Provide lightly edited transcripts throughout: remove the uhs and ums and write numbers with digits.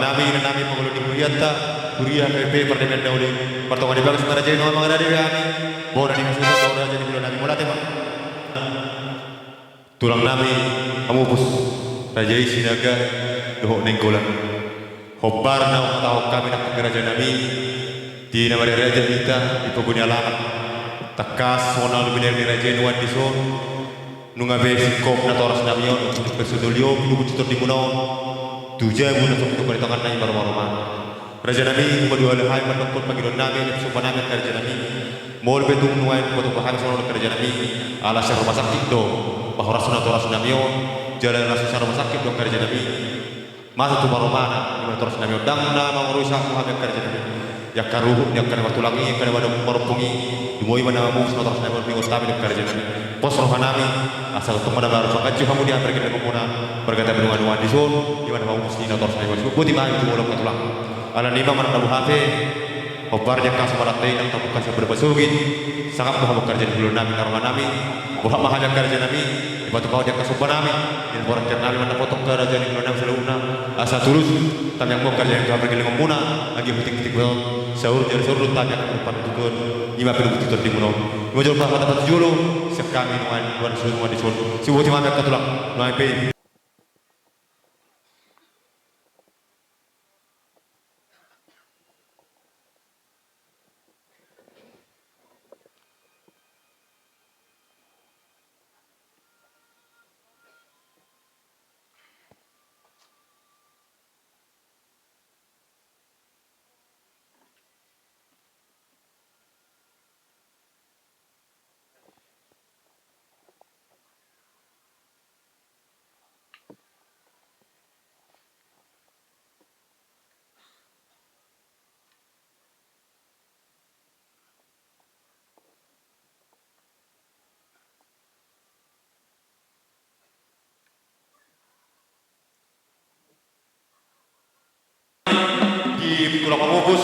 nami ina nami pangulu di kuyata kuria PP parlemen dauli pertemuan di bagus para jeno mangada di kami bona di masuk saudara jadi bulan nami mulate Pak tulang nami amupus rajai sinaga dohok nengkolan hobar na tahu kami nak kerajaan nami di nama raja kita di paguni alamat takas sonal lebih dari raja nuan di son nunga besi kop na toras namion untuk persudulio pilu bucitor di munaon tuja muna untuk perhitungan nai baru-baru raja nami kedua lehai menokot panggilan nami di sumpah nami kerja nami mol betung nuan foto bahan sonal kerja nami alas rumah sakit do bahwa rasuna toras namion jalan rasa rumah sakit do kerja nami masa tu baru mana di toras namion dang na mengurusak muhammad kerja nami ya karuh ya kana waktu lagi kana pada meropungi dumoi mana mau semua terus nabur minggu tabi di kerja nami pos rohanami asal untuk mana baru pakaju kamu dia pergi dari komuna berkata benuan di zon di mana mau mesti terus nabur putih mah itu bolong tulang ala nima mana tabu hati obarnya kas malatai dan tabu kas berbasugin sangat bahwa kerja di bulan nami karwan nami buah mahal kerja nami di batu kau dia kasubah nami dan orang kerja nami mana potong kerja di bulan nami selalu asal tulus tapi yang mau kerja yang pergi dari komuna lagi puting-puting bel sahur jadi sahur tanya ke depan tukun lima puluh tutur di muno mau coba kata batu julu sekami nuan buat semua di sol si wajib mampir ke tulang nuan pe di tulang pamupus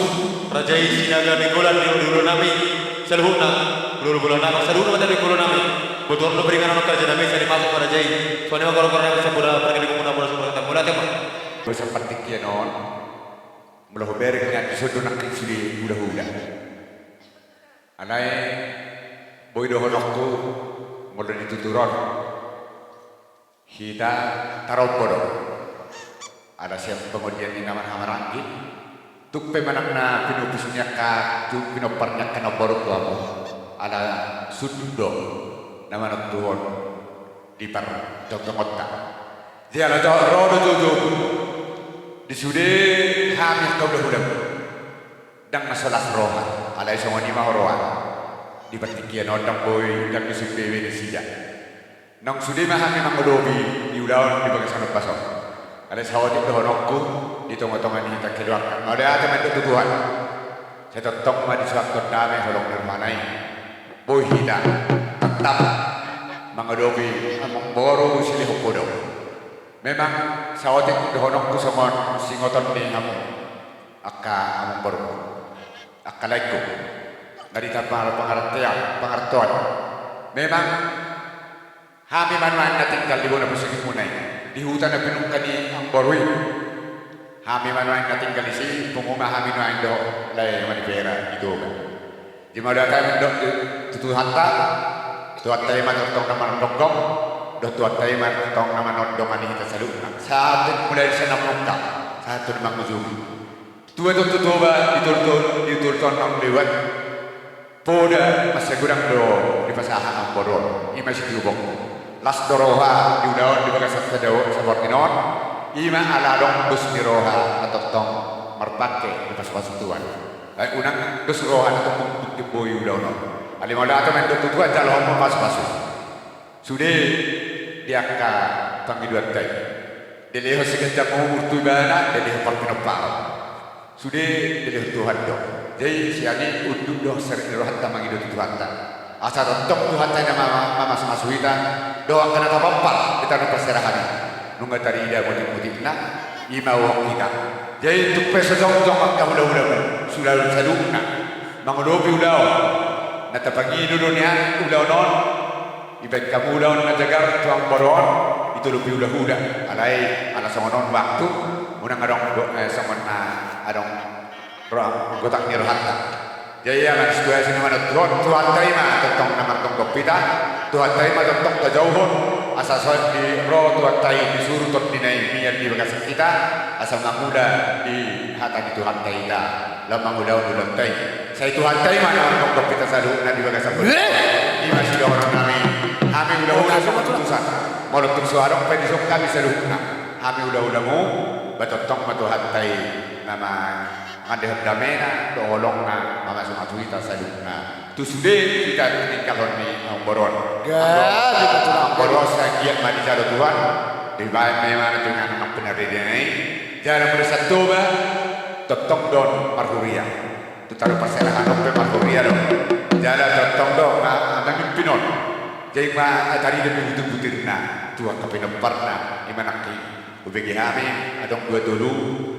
rajai sinaga minggulan di dulu nami seluhuna dulu bulan nami seluhuna dari bulan nami betul lo berikan anak kerja nami saya dimasuk ke rajai soalnya kalau korang bisa pula pergi di komuna pula semua kata mulai tema seperti kianon belah beriknya disuruh nak sudi udah anai boy dohon waktu modern itu turun kita taruh bodoh ada siapa pengujian di nama Hamaranggi tuk pemanakna pinupisunya ka tuk pinoparnya kana borok kamu ada sudo nama nak tuon di par jogja dia ada rodo jojo di sude hamil kau dah dan masalah roha ada semua ni mau roha di petikian orang boy dan di sude di sida nang sude mah hamil mangodobi di udawan di bagian sana pasok ada sawat itu honokku di tengah-tengah ini kita keluarkan ada teman itu Tuhan saya tetap mah di suatu damai holong nirmanai boy hida tetap mangodobi among boru silih kodo memang sawat itu honokku sama singoton ni kamu akka among boru akka laiku dari tanpa pengertian memang kami manuan na tinggal di mana pusing munai di hutan na pinungkan ni ang borwi kami manuan na tinggal di sini pengumah kami manuan do lay manipera itu kan di mana kami do tutuhan ta tuat tayo matutong naman dogong do tuat tayo matutong naman dogong ani kita salud satu mulai sa namukta satu namang uzum tuwa ba diturton ang liwat poda masagurang do di pasahan ang borol ima si tubong las doroha di udawan di bagas sadao sa bortinon ima aladong dus di roha atau tong marpake di pas-pasutuan ay unang dus roha atau di boy udawan alimada atau men tutuan jalon pas-pasu sude diaka pangiduan tay deleho sigenta mo urtubana deleho parkinopal sude deleho Tuhan do jadi siani uduk do sering roha tamangidu Tuhan ta asal tok Tuhan ta nama mas-masuita doa kena tapapal kita nu perserahan nungga tari ida motif-motifna ima wong kita jadi untuk pesojong-jong ka udah sudah sadungna mangodobi udah natapagi dunia udah non ibek kamu udah najagar tuang boron itu lebih udah alai ana songonon waktu unang samana adong gotak nirhata jaya kan situasi mana Tuhan terima tentang nama tentang kita Tuhan terima tentang kejauhan asal soal di roh Tuhan terima disuruh tot dinai niat di bagas kita asal manguda di hati Tuhan terima lamang udah ulang tay saya Tuhan terima nama tentang kita selalu di bagas ini masih orang kami udah sama keputusan mau untuk suara pedisok kami selalu kami udah mau batotong Tuhan terima nama ada damena tolong mama sama kita saduna tu sudah kita tinggal ni boron boron saja mandi jalo Tuhan di baik memang dengan anak benar ini jangan bersatu ba totong don marhuria tu taruh perserahan on marhuria dong jangan totong don ada pinon jadi mah tadi dia butuh Tuhan kapinan pernah gimana ki ubegi kami adong dua dulu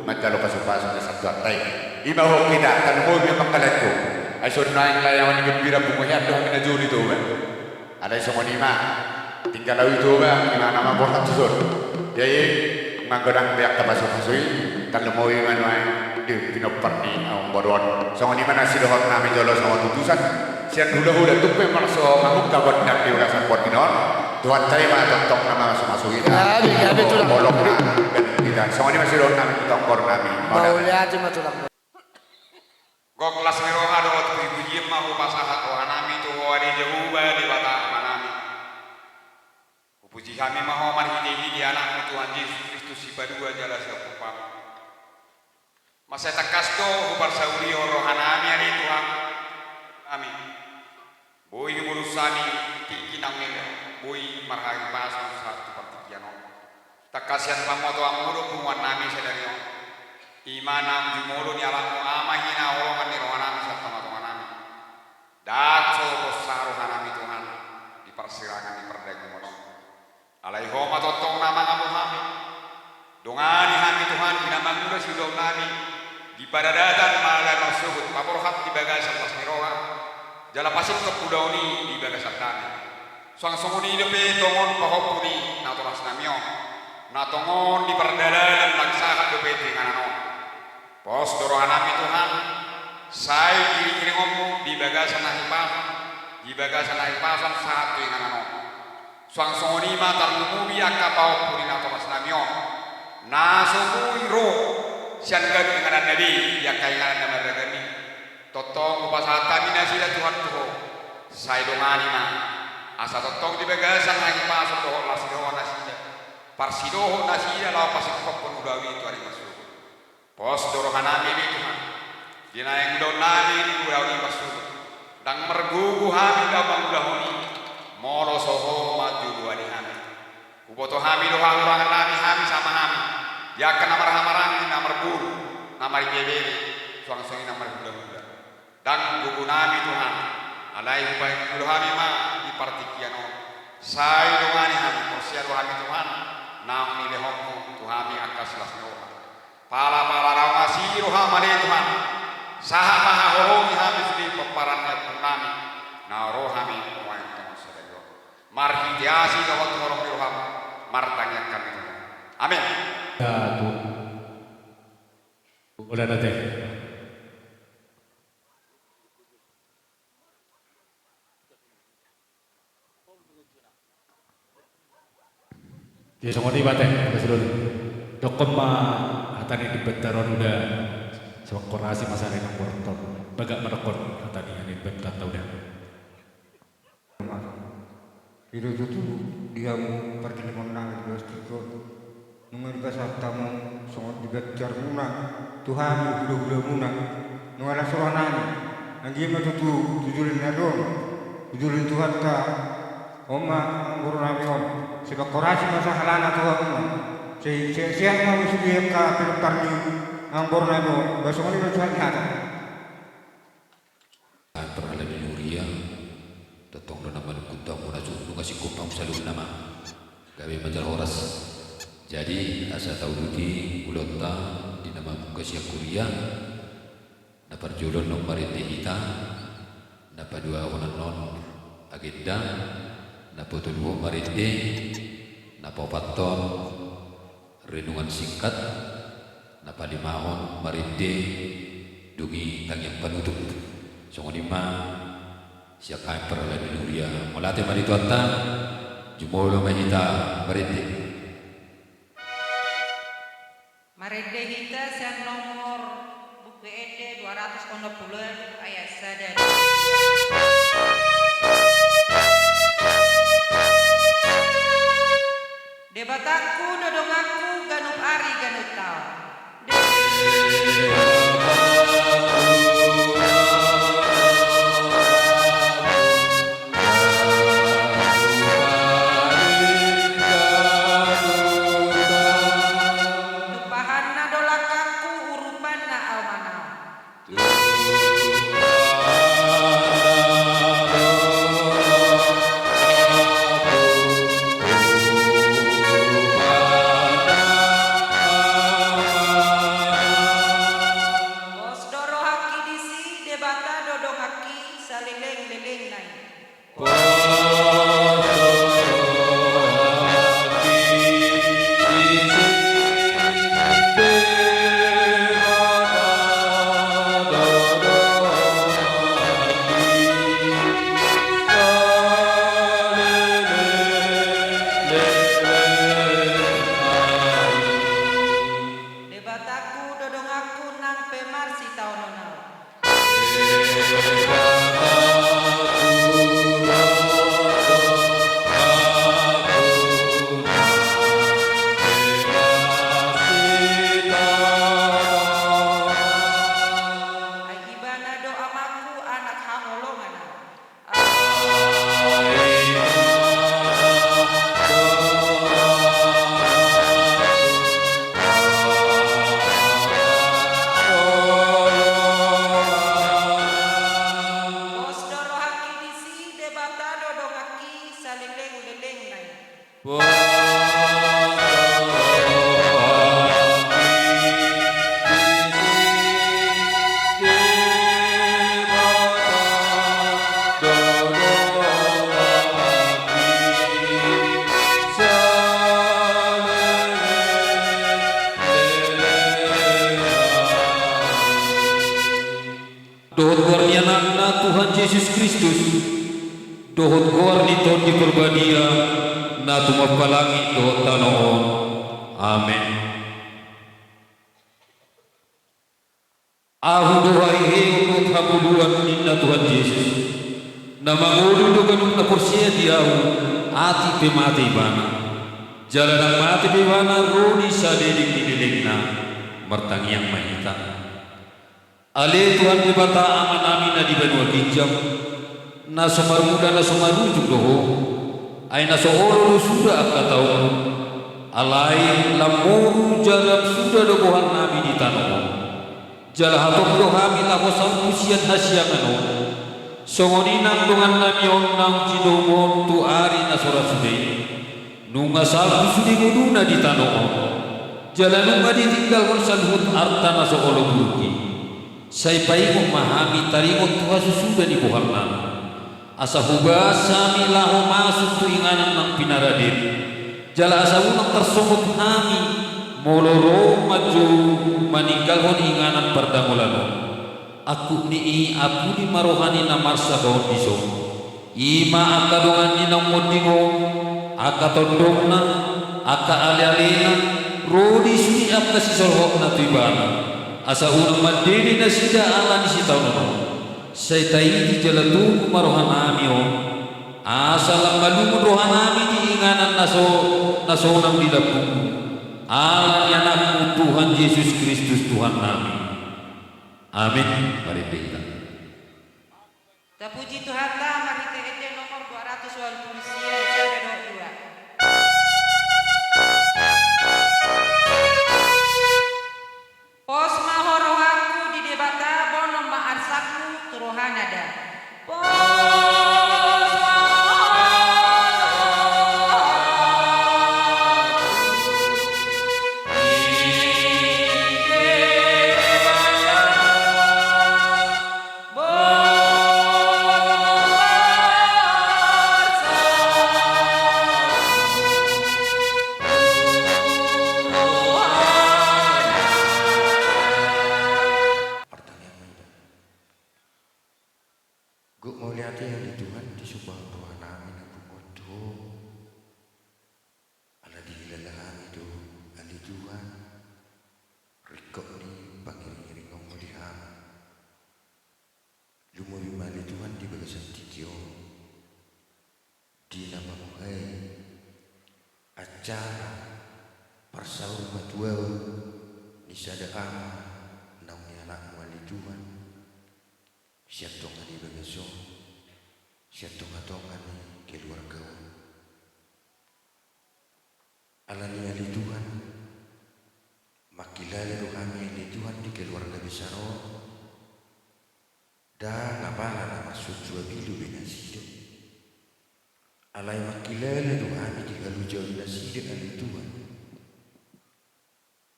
macam lo pasal-pasal na sabtu atay ima ho kita tanmo mi makalat ko ay so naing layawan ni gembira bumuhay adong minajuli to ba ada iso monima tinggal lawi to ba ina nama borhat susur jadi magodang biak kapasok-pasok tanmo mi manway di pinoparni ang boron so monima na silohot namin jolo sa tutusan siya hula-hula tukpe marso mamuk kabot na piwagasan portinon Tuhan terima tentang nama masuk kita. Gabi tulang. Bolong kita. Semua ini masih doang nami tentang nami. Mau lihat cuma tulang. Gok kelas miroha do waktu ibu jim mau pasahat nami tu wadi jehuba di bata nami. Puji kami mau marhidi di anak Tuhan Yesus Kristus si badua jala siapa. Masa takas do hubar sauri rohanami ari Tuhan. Amin. Boy burusani kinang nene. Boy marhagi pasang satu partikiano takasian pamoto amuro kumuan nami sedario imanam jumolo ni alam amahina olongan ni rohanami satu matongan nami datso bosaro hanami Tuhan di persirangan di perdagi mono alaiho matotong nama ngamu hami dongani hami Tuhan binamang muda sidong nami di padadatan malam suhut paporhat di bagasan pas niroha jala pasir kepudauni di bagasan nami Soang songoni depe tongon pahopuri na toras namio na tongon di perdalanan langsahan depe tinganano pos dorohanami Tuhan sai kiri ngomu di bagasan nahipasan satu tinganano soang songoni ma tarnumubi akka pahopuri na toras namio na sumui ro sian gagi nganan nabi yakka nganan nama ragami totong upasata minasila Tuhan tuho sai dongani ma asa totong di bagasan lagi pasok doho lasidoho nasida parsidoho nasida lawa pasik kopon udawi itu hari masuk pos dorohanami ini Tuhan dina yang donani udawi masuk dan mergugu hami dabang udahoni moro soho maju dua di hami uboto hami doha urangan nami hami sama hami ya kan namar-hamaran namar buru namar beberi suang-suang namar buda-buda dan gugu nami Tuhan alai upaya udohami ma partikiano sai dongani hami korsia rohami Tuhan naung ni lehommu tuhami akas lasnyoha pala rawasi rohamane Tuhan saha maha hohongi hami sudi peparannya punami na rohami kumain tong sadayo marhi diasi dawat ngorong di roham martanya kami Tuhan amin ya tu udah nanti dia songoni bateng kesulun dokom ma hatani di bentaron udah sewakorasi masare nang borton bagak merekon hatani ani bentar tau dah Hidup itu dia mau pergi ke mana dia stiker nungan bahasa tamu sangat dibecar muna Tuhan hidup muna nungan soranan anjing itu tujurin nadon tujurin Tuhan ta Oma guru nabi om sebab korasi masa halana Tuhan siang mau sudah ka pertarni ang guru nabi besok ini Tuhan ada perhala binuria tetong do nama kutang muna suhu kasih kupang salun nama gawe majar horas jadi asa tahu duti ulota di nama kasih kuria dapat julon nomor hita dapat dua orang non agenda dapat dua marite dapat paton renungan singkat napalimahon marinde dungi tangyang panutup songonima siya kain para luria molate marituanta jumolo mahita marinde hita siang nomor buku ED 260 ayat sadar debataku dodongaku ganup ari ganup tau tupahanna dolakaku urupanna almanau bos doro haki disi debata dodong haki salileng leleng nai debataku dodong aku nang pemarsi taunonau ai ibana do amaku anak hangolongan bos doro haki disi debata dodong haki salileng leleng nai Dohot gorni anakna Tuhan Yesus Kristus dohot gorni ton di perbadia na tumapalangi dohot tanoon amen ahu dohai heo dohot hamuluan inna Tuhan Yesus na mangulu doganuk na porsia diahu ati pemate ibana jalan ang mati ibana roni sa dedik nililingna martangiang mahita Ale Tuhan dibata aman amin na di benua kijam na sumaruda na sumarujuk doho ay na sooro sudah akatau alai lamuru jalap sudah dogohan nami di tanah jala hatok dohami lako sampusian hasyangano songoninang dongan nami onnang jidomon tu ari na sora sudai nunga salpu sudi nguduna di tanah jala nunga ditinggal kon salhut arta na soolo buruki Sai paimo mahami tarimot tuha susuda di buharna asa huba sami lahu masuk tu inganan nang pinaradir jala asa unang tersomot hami moloro maju maninggalhon inganan pardamulano aku ni aku di marohani na marsa gaon diso ima akadongan ni nang modingo akatondongna aka ale-alena rodi suni akka sisolhok na tuibana asa unang mandiri na sida ala ni si taunono say tayo di jalatu marohan amio asa lang malumod rohan ami di inganan nasonang dilapung ala ni anak Tuhan Yesus Kristus Tuhan namin amin. Mari kita Terpuji Tuhan Allah, mari kita nomor 220 sia 22. Pos mahorohaku di debata bono maarsaku turohanada. Gue mau lihat yang di Tuhan di subang doa namin ang bumoto. Ala di lalahan itu ali Tuhan. Rikok ni pangiring-iring ngomong liham. Lumuwi mali Tuhan di bagasan tikyo. Di nama muhay acara parsaur matuaw ni sadaan naungnya anak mali Tuhan. Siap tongan di bagaso, siap tongan ni keluarga. Alani ali Tuhan, makilala rohani ali Tuhan di keluarga besar. Dan ngapala nama sujua bilu binasido. Alai makilala rohani di kalujau binasido ali Tuhan.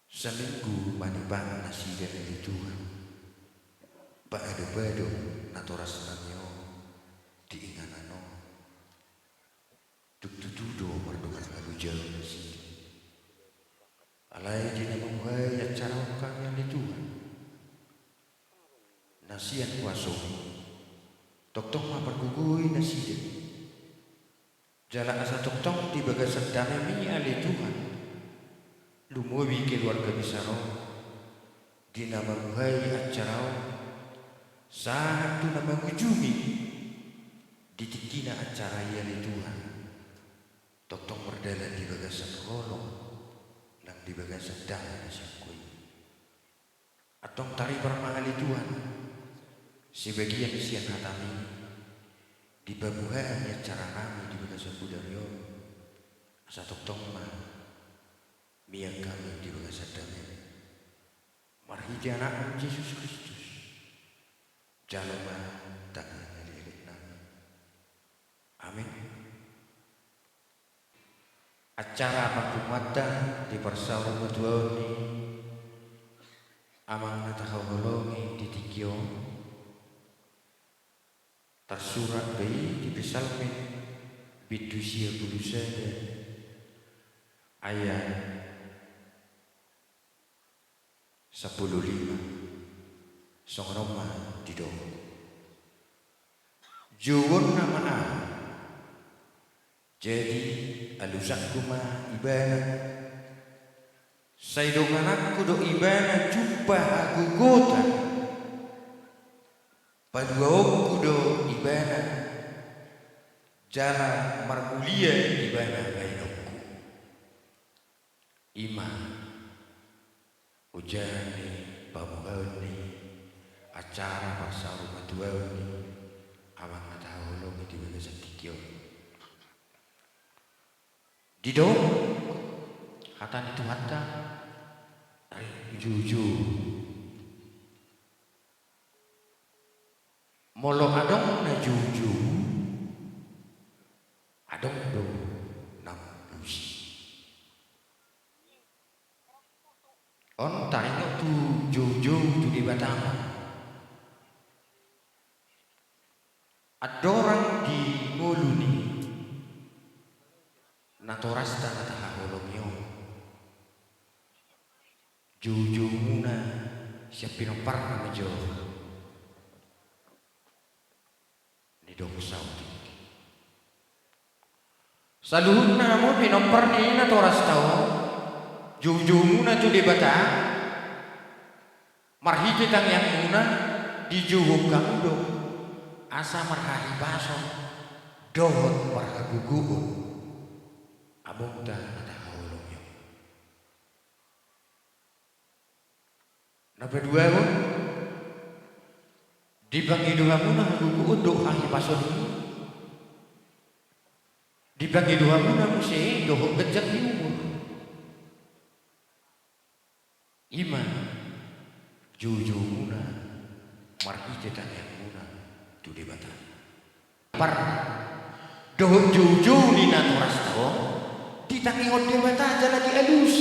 Seminggu manibang nasido ali Tuhan. Bado natoras nanyo diinganano tuktutudo mardokan kalujau nasi alai di nama muhay at cara kami ni Tuhan nasian kuaso toktong mapergugoy nasiya jala asa toktong di bagasan damai ali Tuhan lumuwi keluarga besaro di nama muhay at cara satu nama ujumi ditikina acara yang Tuhan toktong berdalan di bagasan kolong nang di bagasan dahan sakui atong tari permahali Tuhan sebagian siang hatami di babuhan acara kami di bagasan budaryo asa toktong mah miang kami di bagasan dahan marhidi anak Yesus Kristus jalma tak ngelirik nami. Amin. Acara pagkumata di persawaran betuani amang natahawalongi di tikyo tersurat bayi di pesalmin bidusia bulusada ayat 15 Song Roma di do. Juwon nama a. Jadi alusak kuma ibana. Saidongan aku do ibana jumpa aku gota. Paduaku do ibana. Jala marmulia ibana bainokku. Ima. Ujani pamuhani. Acara pasal matuaw ni awang natahulog di bagasan tikyo. Dido hatan itu hata juju molo adong na juju adong do nang busi on taringo tu juju tu di Batam. Ada orang di Ngoluni natoras dan natahahulongyo juju muna siap pinopar na medyo ni dong saudi saluhun na mo pinopar ni natoras tao juju muna tu di bata marhiti tang yang muna di juhuk kang dong asa marhahi baso dohot marhagugugo abong ta natahulong yun napedua mo di pangiduhan mo na hagugugo dohahi baso dulu di pangiduhan mo na mo siya dohot gajak di umur ima juju muna marhiti tang yang tu di Batam. Par doh juju ni naturas tao ditangiot di Batam aja lagi alus.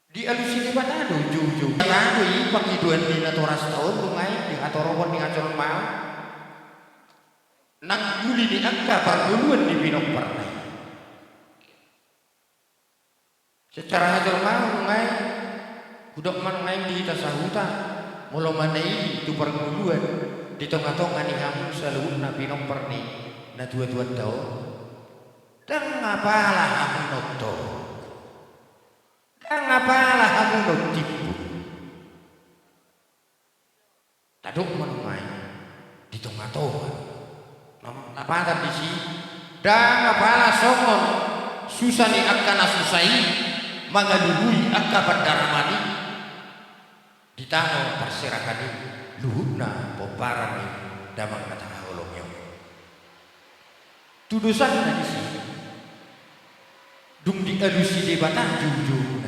Di alus di Batam do juju. Lalu i pangiduan ni naturas tao lungai di atorobon ni acoron mau. Nang guli ni angka paguluan di Pinok Pernai. Secara acoron mau lungai budok man ngai di tasahuta mula manai tu perguluan di tengah-tengah ni kamu selalu nabi nomor ni na dua-dua tahun dan ngapalah kamu noto dan ngapalah kamu notipu taduk menumai di tengah-tengah apa tadi sih dan ngapalah songon susah ni akan asusai mengalului akan berdarmani di tanah perserakan ini luhutna poparan ini damang kata holongnya tudusan tadi sih dung dialusi debatan jujur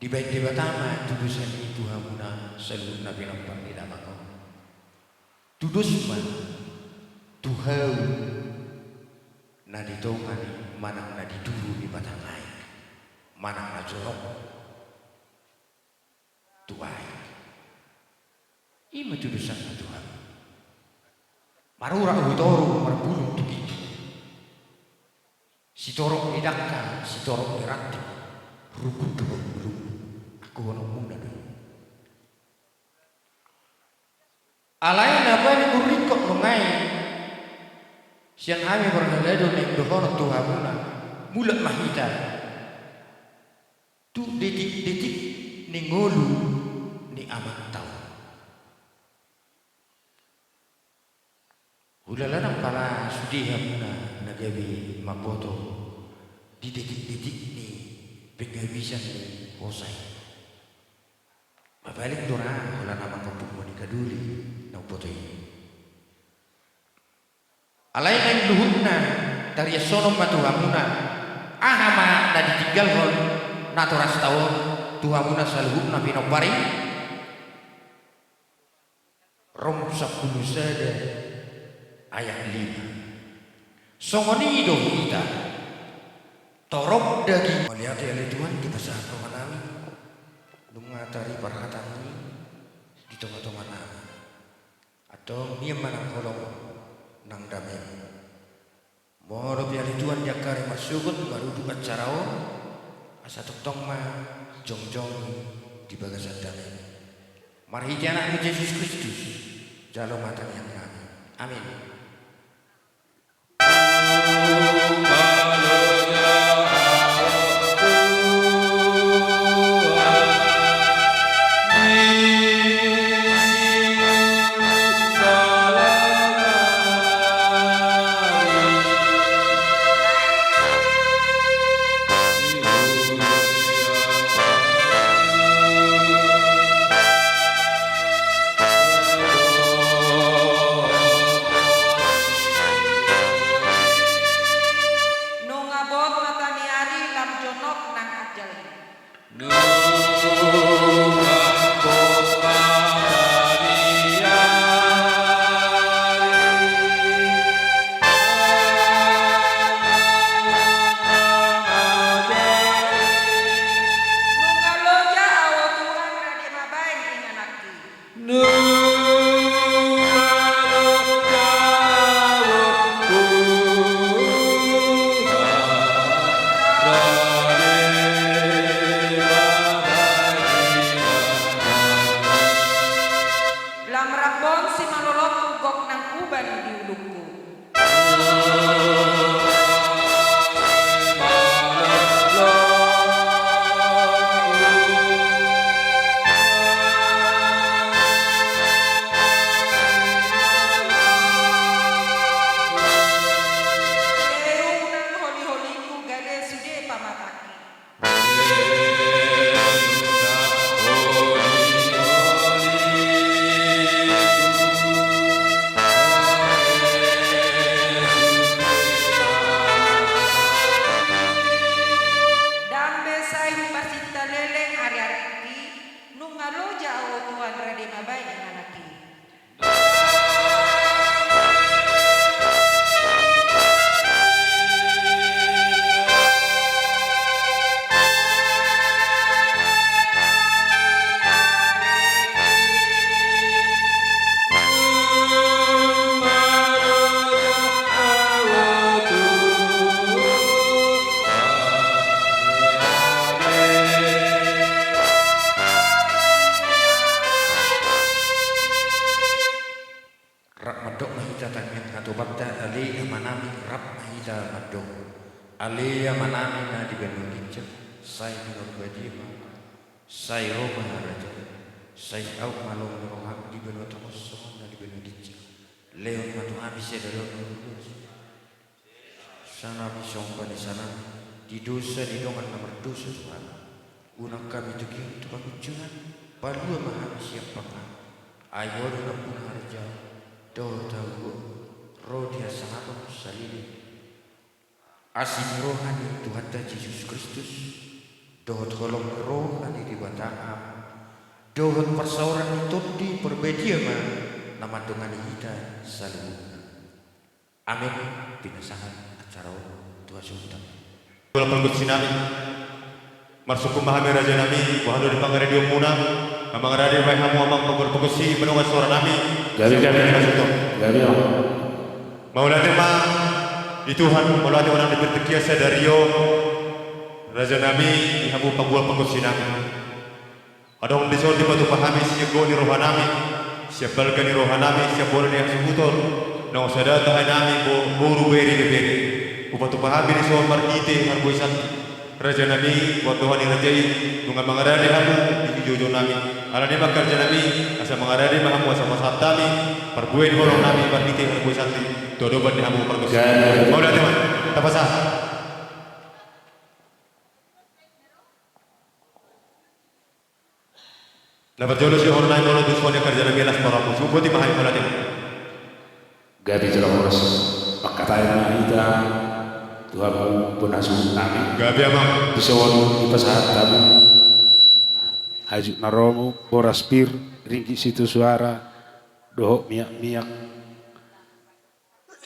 di baik debatama tudusan itu hamuna seluruh nabi nampak di damang tudus man tuhau na ditongani manang na diduru di batang air manang na jorok tuai ima tudusan na Tuhan marura utoro marbulung tuki si torok didakka si torok dirati rukun kebun belum aku wana munda alain apa yang kurikok mengai siang kami berhaledo ning dohon Tuhanna mulut mahita tu detik-detik ning ngolu ni amat tau ulala nang pala sudi hamuna nagabi mapoto di detik-detik ni penghabisan ni hosai mabalik dora ulala nama kampung mo ni kaduli nang poto ini alai nang luhutna dari sonom matuhamuna ahama na ditinggal hol naturas tawon tuhamuna saluhutna pinopari rom 10 sada ayat 5 songoni do kita torok daging melihat oleh Tuhan di pasar pemanami mengatari perkataan ini di tengah-tengah nama atau dia manang kolong nang damai moro biari Tuhan jakari masukut marudu acarao asa tong ma jongjong di bagasan damai mari anak Yesus Kristus jalo mata yang kami amin. kita tangin katubatta ali amanami rab mahita madong ali amanami na di benudicca sai minor bajima sai roma haraja sai au malong rohak di benotamos na di benudicca leon matu habis ya dari sana bisong pani sana di dosa di dongan nomor dosa Tuhan unang kami tuki untuk pakucungan palua maha siap pangan ayo dengan pun harja do tahu rodia sangat salini asin rohani Tuhan Yesus Kristus dohot kolom rohani di batang dohot persauran itu di perbediama nama dengan kita selalu amin pinasahan acara Tuhan Sultan Tuhan penggut sinami marsukum mahami raja nami wahando di pangaredio muna amang radio mai hamu amang penggur-penggusi menungas suara nami Gabi Maula tema di Tuhan maula tema orang bertekia sadario raja nami di hamu panggul penggusi nami adong di sore di batu pahami siap goni rohanami siap balgani rohanami siap boleh yang sebutor nong sadar tahan nami buru beri upatu pahami di sore markite harboisan Raja Nabi, buat Tuhan yang rajai, tungan mengadari hamu di jojo nami. Ala ni makar Nabi, asa mengadari mahamu asa masat tami, perbuin horong nami berdike perbuin santi, dodoban di hamu pergus. Mau dah teman, tapasah. Dapat jodoh si horong nami orang tujuan yang kerja Nabi las para musuh, buat dimahai pada teman. Gabi jelas horas, pakatan kita. Tuhan pun asuh nami. Gabi amang. Bisawon ipasahat tamu. Hajuk naromu, boras pir, ringki situ suara, dohok miak-miak.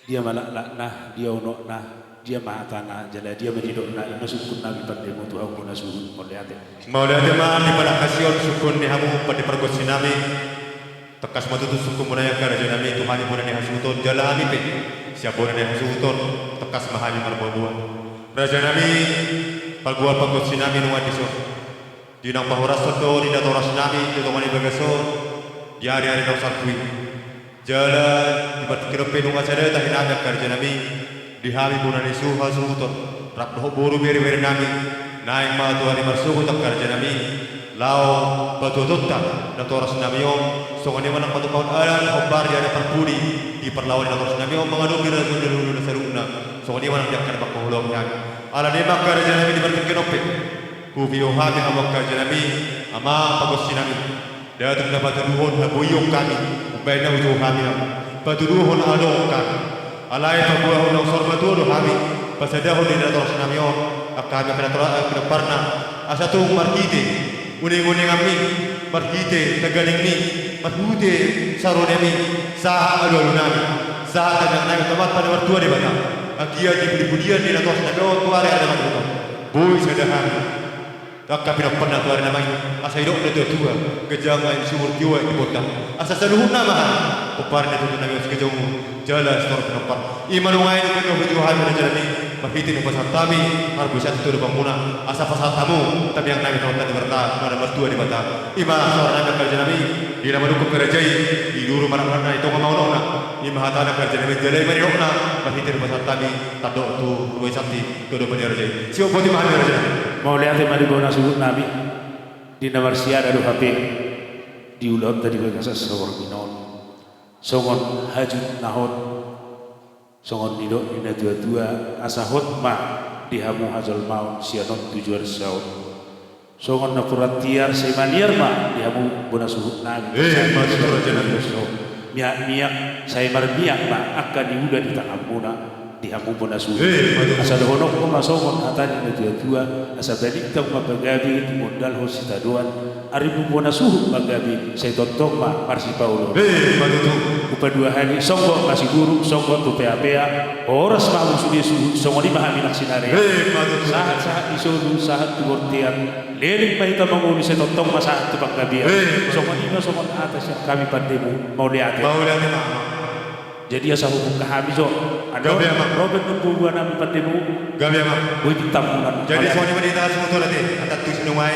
Dia malak-lak nah, dia unok nah, dia mata nah, jala dia menidok nah, ina sukun nabi pandemu Tuhan pun asuh moliate. Mauliate man, di pada kasion sukun di hamu pada pergosi nami. Tekas matutu sukun munaya karaja nami Tuhan yang munaya hasuton jala hami pe. Siapa orang yang hasuton tekas mahami marbuan. Raja nami palbuan panggosi nami nuan diso. Di nang pahoras soto di datoras nami di tomani bagaso. Di hari-hari nang sarkui. Jala di bertikirope nunga sada tahi nami karaja nami. Di hami munani su hasuton. Rap doh boru beri-beri nami. Naik ma Tuhan marsuku tak karaja nami. Lao batutotta datoras nami om. Songane manang patukaun alan hobar di ada perpudi di perlawan datoras nami om mengadu kira dulu seruna. Songane manang jakkan bakuhulong yang ala ni makar janami di berkenope. Kubiyo hami amok janami ama pagosi nami. Datuk dapat duhon habuyong kami. Ubay na ujo kami patuduhon along kami. Alay pabuahon ng sorbatudo kami. Pasadahon di datoras nami om. Kami akan parna asa tung markite. Uning-uning kami markite tagaling ni matute saronemi saha alo nami saha tagang nami tempat pada mertua di bata agia di budian di natos na do tuare ada matu boy sadahan tak kapira pernah tuare namai asa idok na tua gejanga sumur tiwa di kota asa saluhun nama popar na tutu nami sekejong jala stor kenopar imanungai no keno hujuhan na jalani markite no pasar tami harbusan tu banguna asa pasar tamu tapi yang nami tawatan di berta mana mertua di bata ima seorang nami kerja nami di nama dukuk kerajai di dulu mana itu ngomong nona ima hatana kerja nami jalai mari nona markite no pasar tami tado tu dua sakti tu do kerajai siapa boti mahal kerajai mau lihat mari bona sebut nabi di nomor siada do HP di ulang tadi bagasa sawar minon songon hajut nahon songon nidok ina dua-dua asahot ma dihamu hazal maun sianon tujuan saud songon napurat tiar semaniar ma dihamu bona suhut nabi masih kerajaan miak-miak saya marmiak ma akan diudah di tangan muna dihamu bona suhut asal honok ko masongon atani ina dua-dua asal balik tau mapagabi modal hosita doan aribu bona suhut magabi saya tonton ma marsi paulo upa dua hari songo masih buruk songo tu pea-pea horas mau sudi suhut songo di mahami naksinare saat isolu saat tu bortian leling pa ita manguli saya tonton ma saat tu paggabi songo ino songo atas yang kami pandemu mau lihat jadi asa hukum kahami so ada Robert nunggu nami pandemu gabi amang boy tamunan jadi soalnya wanita semua tu nanti atas tu sinumai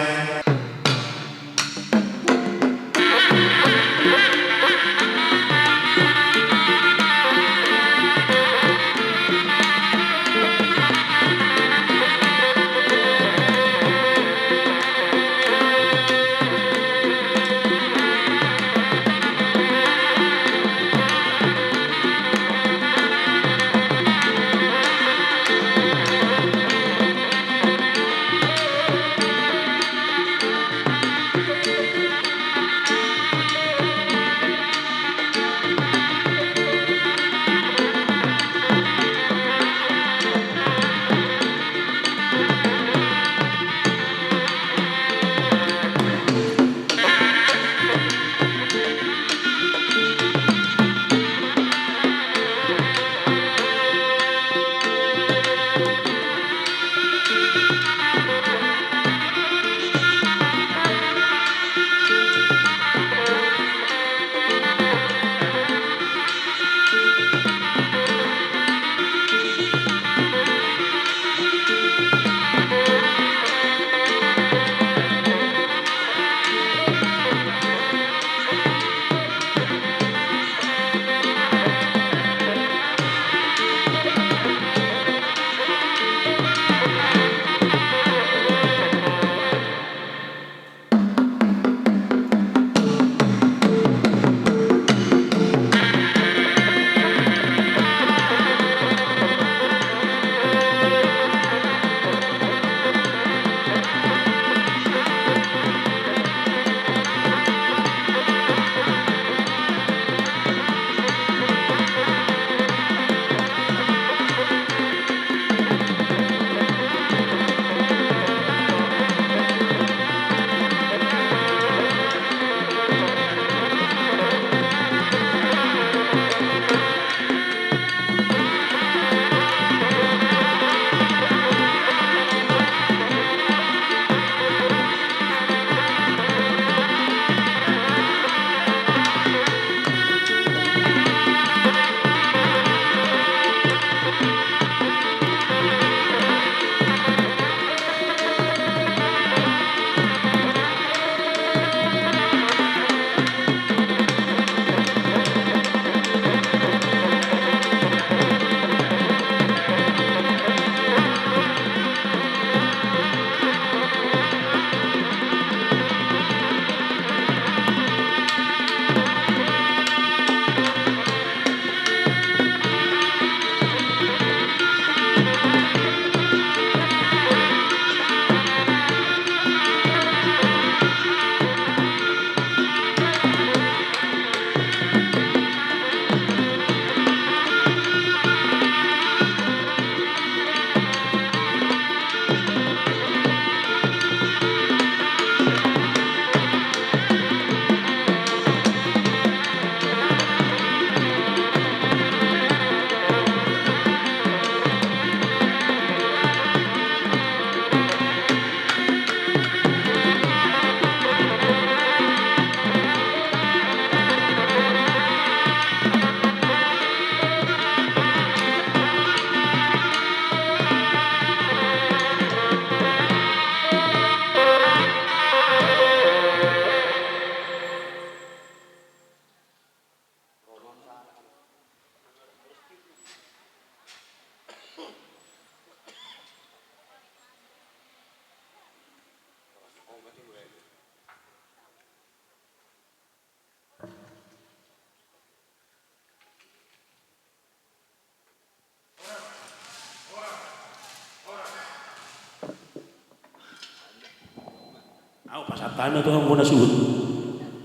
pasatana tuh ang muna suhut.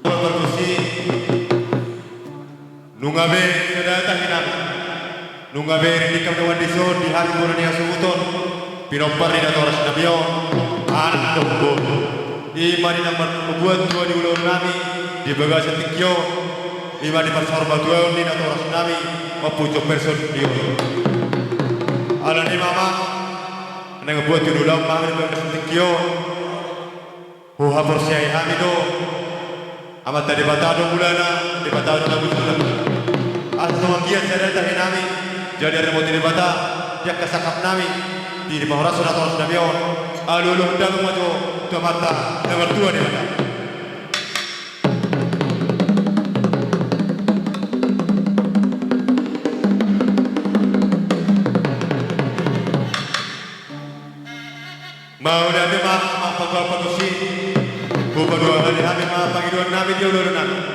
Perkusi nungabe sedata hinam nungabe rindikam dewan diso di hati burani asubuton pinopar di datoras nabio anak dombo imani nomor membuat dua di ulun nami di bagasi tikyo imani pasar batuan di datoras nami mapujo person dio ala ni mama nang buat di ulam mami di bagasi tikyo hapor siya hamido amat tadi batado bulana di batado na bulan atau magian saya dari nami jadi ada mau di bata dia kesakap nami di bawah rasul atau rasul nabion alulu hendak maju tu mata nomor 2 di bata mau dari mah pagpapagusi bukan dua hari kami mah panggilan nami dia ulun nami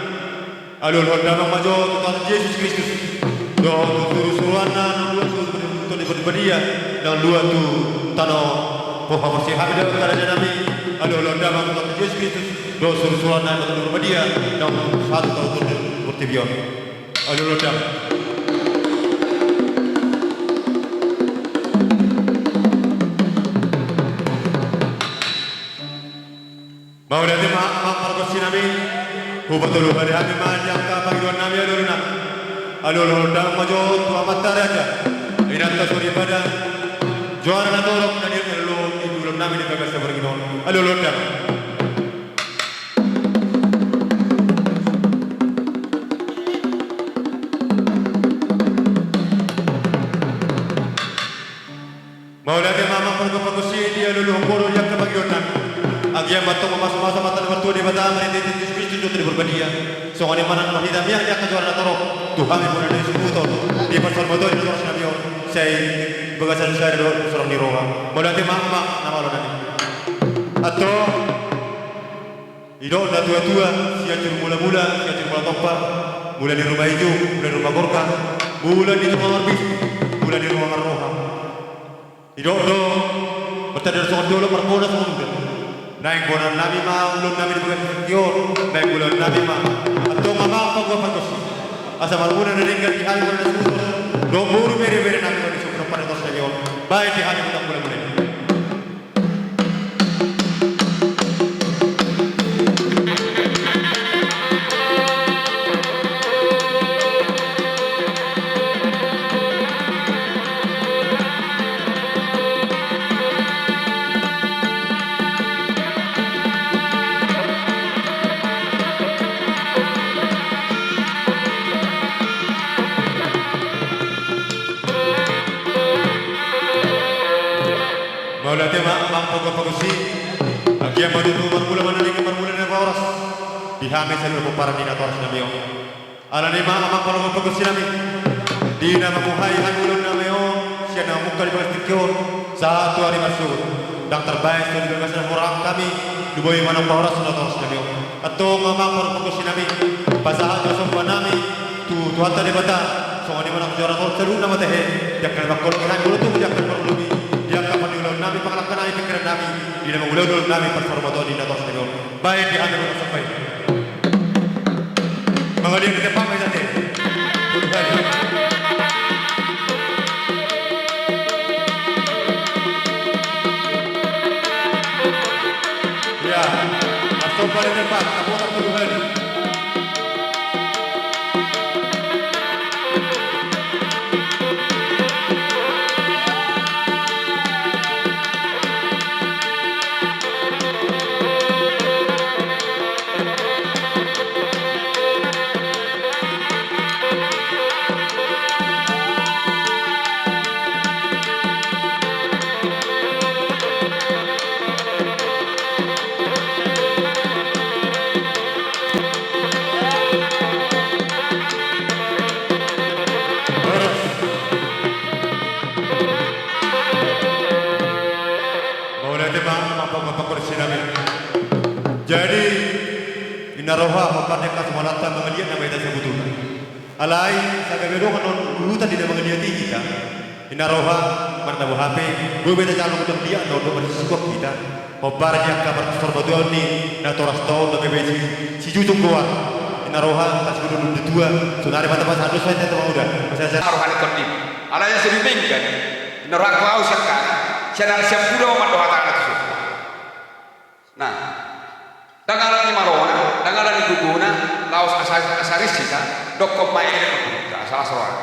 alul honda maju Tuhan Yesus Kristus do turu suwana dua tu di berbadia dan dua tu tano poha bersih kami dalam kerajaan nami alul honda maju Tuhan Yesus Kristus do turu suwana tu di berbadia dan satu tahun tu bertibion alul honda mau dari mak perkosi nami betul hari kami majang ka panggilan nami alul honda maju tu amat raja inat ka suri pada juara na torok na dia alul idul nami di bagas berginon alul honda mau dari mama perkosi dia alul honda yang ka panggilan nami agian batong masa mata nomor 2 di bata merintih Yesus Kristus itu berbadia soalnya mana mahidam yang dia kejuara torok Tuhan yang berada di sebuton di pasar motor di terus nabi saya bagasan saya do sorong di roha mau nanti mama nama lo nanti atau hidup dah tua siatur mula topa mula di rumah hijau mula di rumah gorka mula di rumah marbis mula di rumah roha hidup do bertadar soal dulu perkoda semua naik bulan nabi ma ulun nabi di bagian naik bulan nabi ma atau mama apa gua patos asa maluna ninggal di hari bulan sepuluh do buru bere nabi di sumber pada tos nabi baik di hari bulan bulan Maulate mak pagpapagusi agian madu tu marmula manaling marmula na oras dihame sa lupa para di oras na mayo ala ni mak pagpapagusi nami di na mamuhay hanulon na mayo siya na muka di pagtikyon sa ato hari masuk dang terbaik sa lugar sa orang kami duboy manang oras na oras na mayo ato mak pagpapagusi nami pasahan sa sumpa nami tu hata di bata so ani manang juara oras sa luna matahe jakkan bakol kan dulu tu jakkan perlubi nami pangalakkan ay pikiran nami di nama ulun nami performato di datos tego baik di anu sampai mengalir ke depan mai tadi ya masuk pada depan kapolres Tuhan jadi inaroha hokarnya kasumalata mengeliat nama kita sebutunya alai saga bedo kanon ulutan di nama ngeliat kita inaroha kamar nabu HP, gue beda calon udah dia untuk bersisuap kita. Hobarnya kabar sorbodoni, na toras tahun lebih besi, si jutung gua, inarohan tas gunung di dua, sunari mata pas hadus saya tahu udah, masih saya. Rohani kondi, ada yang sedih kan, nerak kau sekarang, siapa siap pula umat doa tangan itu. Nah, dengan lagi marona, dengan lagi guguna, laos asaris kita, dokop main ini salah seorang.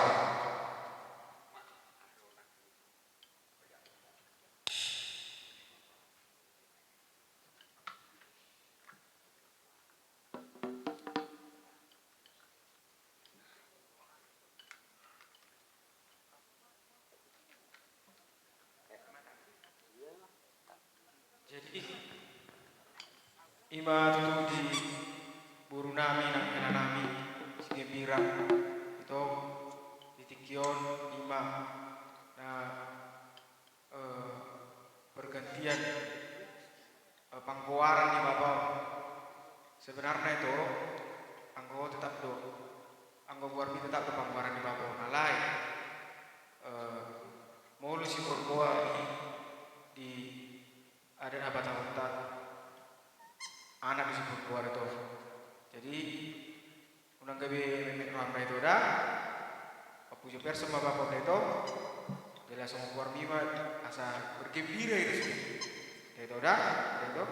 Ima tutu di buru nami nak kena nami sigembira itu di tikion ima nah pergantian pangkuaran di bapak sebenarnya itu anggo tetap do anggo warmi tetap do pangkuaran di bapak nalai mau lu si berkuah di ada apa tahun anak disebut keluar itu jadi unang gabi memek ramai itu dah puja pers sama bapak itu jelas sama keluar mima asa bergembira itu sih itu dah itu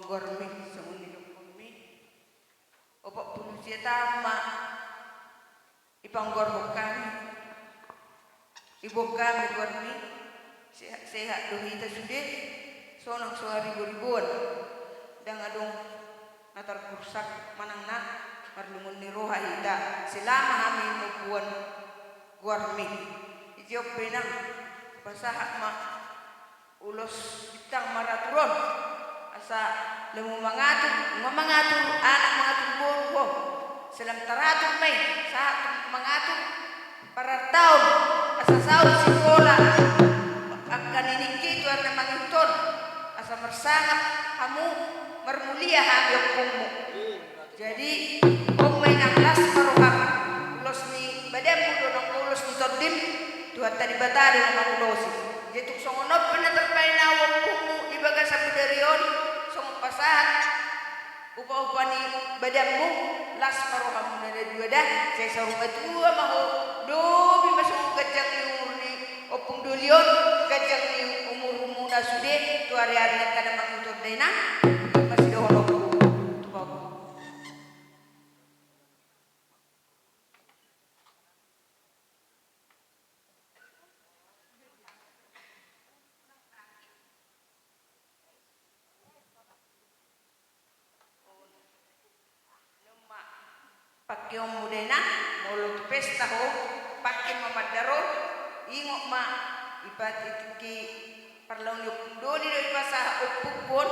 gormi sunguni gormi opo punusia tama ipanggor kami ibu kami gormi sehat dohita sudah sonok sohari ribuan dan adong natar kursak manang nak marlumun ni roha hita selama kami mupuan gormi ijo penang pasahat mak ulos itang maraturon asa lemu mengatur anak mengatur boruho selam teratur may saat mengatur para tahun asa sahur sekolah akan ini gitu ada manginton asa mersangat kamu mermulia hayok pungmu jadi may nanglas maruhak ulos ni bademu donong ulos ni todim tuhan tadi batari ng ulosi jetuk songonop peneterpain awak pungmu di bagas abudarion pasahat upa-upa ni badanmu las marohamu nada dua dah saya sarunga tua maho dobi masuk gajang ni umur ni opung dolion gajang ni umur muna sude tu hari-hari kada mangutur dena masih dohon tu bagus pakai om mudena mulut pesta ho pakai mamadaro ingok ma ibat iki perlawan yuk doli dari pasah opukon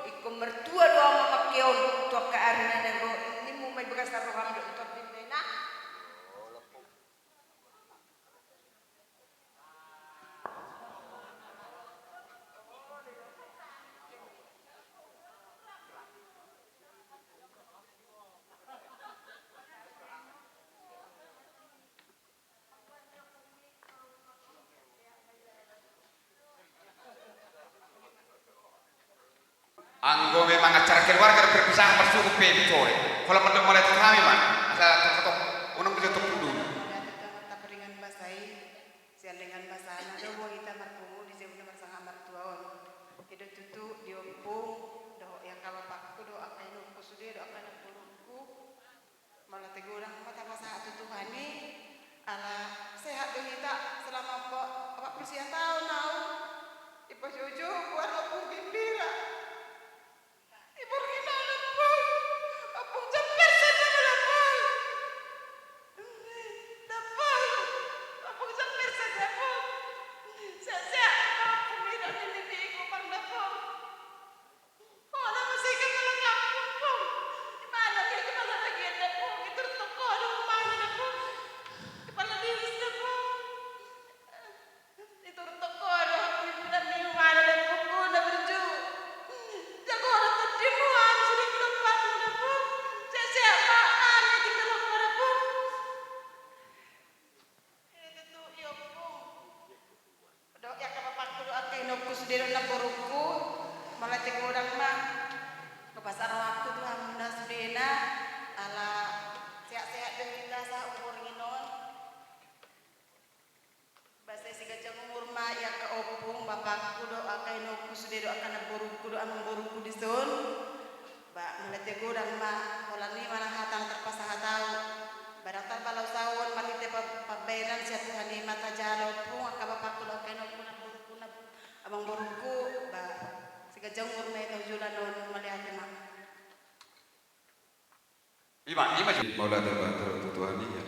ikom mertua doa ma pakai on tua ke arena nego ini mau main bekas taruh ham dok tua dina Anggo memang acara keluarga berpisah bersuku sore. Kalau menurut mulai kami man, asal terketok unang bisa dulu. Tak peringan basai, sian dengan basana doa kita marpumu di sini bersama martuaon. Hidup tutu diompung, doa yang kalau pakku doa kainu kusude doa kainu puluku. Malah tegurang mata masa tutuhani, ala sehat kita selama apa persian tahun nau. Ibu jojo buat opung gembira. sa umur nginon. Basta sigajang umur ma ya ka opong bapakku do akay no kusude do akan naboruku do anong boruku dison. Ba meletego dan ma holani mana hatang terpasah Baratar balau sawon malite pabayaran siya Tuhan ni mata jalo pung akabapakku do akay no kunaboruku na abang boruku ba sigajang umur ma ito julan non malihat ma. Ima Maulana Tuhan